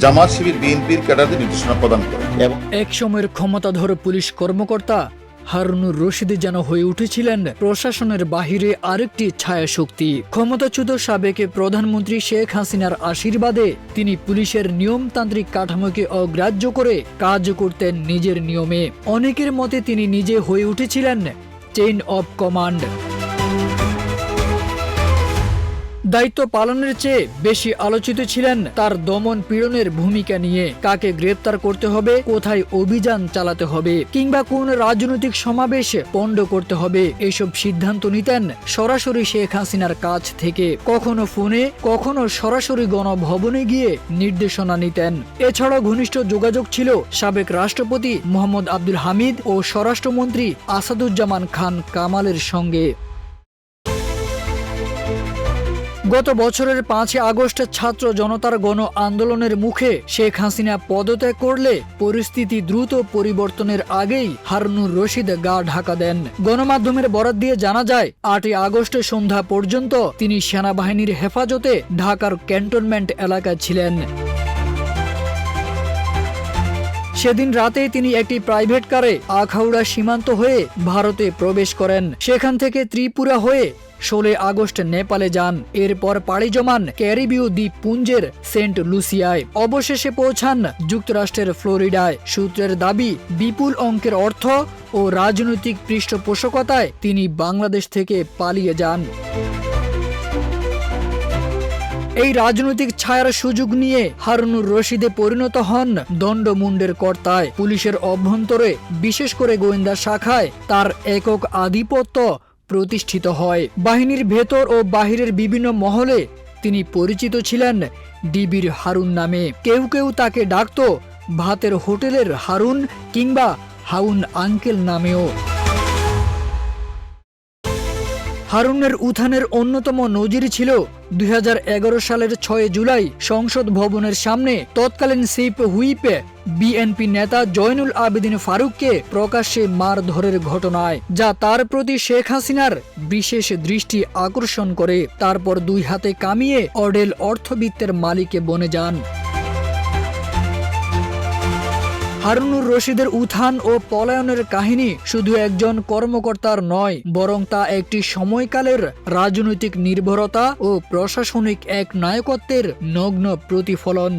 জামাত শিবির বিএনপির ক্যাডারদের নির্দেশনা প্রদান করে। এবং এক সময়ের ক্ষমতাধর পুলিশ কর্মকর্তা হারুনুর রশিদ যেন হয়ে উঠেছিলেন প্রশাসনের বাহিরে আরেকটি ছায়াশক্তি। ক্ষমতাচ্যুত সাবেক প্রধানমন্ত্রী শেখ হাসিনার আশীর্বাদে তিনি পুলিশের নিয়মতান্ত্রিক কাঠামোকে অগ্রাহ্য করে কাজ করতেন নিজের নিয়মে। অনেকের মতে তিনি নিজে হয়ে উঠেছিলেন চেইন অব কমান্ড। দায়িত্ব পালনের চেয়ে বেশি আলোচিত ছিলেন তার দমন পীড়নের ভূমিকা নিয়ে। কাকে গ্রেপ্তার করতে হবে, কোথায় অভিযান চালাতে হবে, কিংবা কোন রাজনৈতিক সমাবেশে পণ্ড করতে হবে, এসব সিদ্ধান্ত নিতেন সরাসরি শেখ হাসিনার কাছ থেকে। কখনো ফোনে, কখনো সরাসরি গণভবনে গিয়ে নির্দেশনা নিতেন। এছাড়াও ঘনিষ্ঠ যোগাযোগ ছিল সাবেক রাষ্ট্রপতি মোহাম্মদ আব্দুল হামিদ ও স্বরাষ্ট্রমন্ত্রী আসাদুজ্জামান খান কামালের সঙ্গে। গত বছরের 5 আগস্ট ছাত্র জনতার গণ আন্দোলনের মুখে শেখ হাসিনা পদত্যাগ করলে পরিস্থিতি দ্রুত পরিবর্তনের আগেই হারুনুর রশিদ গা ঢাকা দেন। গণমাধ্যমের বরাত দিয়ে জানা যায় 8 আগস্ট সন্ধ্যা পর্যন্ত তিনি সেনাবাহিনীর হেফাজতে ঢাকার ক্যান্টনমেন্ট এলাকায় ছিলেন। সেদিন রাতেই তিনি একটি প্রাইভেট কারে আখাউড়া সীমান্ত হয়ে ভারতে প্রবেশ করেন। সেখান থেকে ত্রিপুরা হয়ে 16 আগস্ট নেপালে যান। এরপর পাড়ি জমান ক্যারিবীয় দ্বীপপুঞ্জের সেন্ট লুসিয়ায়। অবশেষে পৌঁছান যুক্তরাষ্ট্রের ফ্লোরিডায়। সূত্রের দাবি, বিপুল অঙ্কের অর্থ ও রাজনৈতিক পৃষ্ঠপোষকতায় তিনি বাংলাদেশ থেকে পালিয়ে যান। এই রাজনৈতিক ছায়ার সুযোগ নিয়ে হারুনুর রশিদে পরিণত হন দণ্ডমুণ্ডের কর্তায়। পুলিশের অভ্যন্তরে, বিশেষ করে গোয়েন্দা শাখায় তার একক আধিপত্য প্রতিষ্ঠিত হয়। বাহিনীর ভেতর ও বাহিরের বিভিন্ন মহলে তিনি পরিচিত ছিলেন ডিবির হারুন নামে। কেউ কেউ তাকে ডাকত ভাতের হোটেলের হারুন কিংবা হাউন আঙ্কেল নামেও। হারুনের উত্থানের অন্যতম নজির ছিল 2011 সালের 6 জুলাই সংসদ ভবনের সামনে তৎকালীন চিফ হুইপ বিএনপি নেতা জয়নুল আবেদিন ফারুককে প্রকাশ্যে মারধরের ঘটনায়, যা তার প্রতি শেখ হাসিনার বিশেষ দৃষ্টি আকর্ষণ করে। তারপর 2 হাতে কামিয়ে অডেল অর্থবিত্তের মালিকে বনে যান। হারুনুর রশিদের উত্থান ও পলায়নের কাহিনী শুধু একজন কর্মকর্তার নয়, বরং তা একটি সময়কালের রাজনৈতিক নির্ভরতা ও প্রশাসনিক এক নায়কত্বের নগ্ন প্রতিফলন।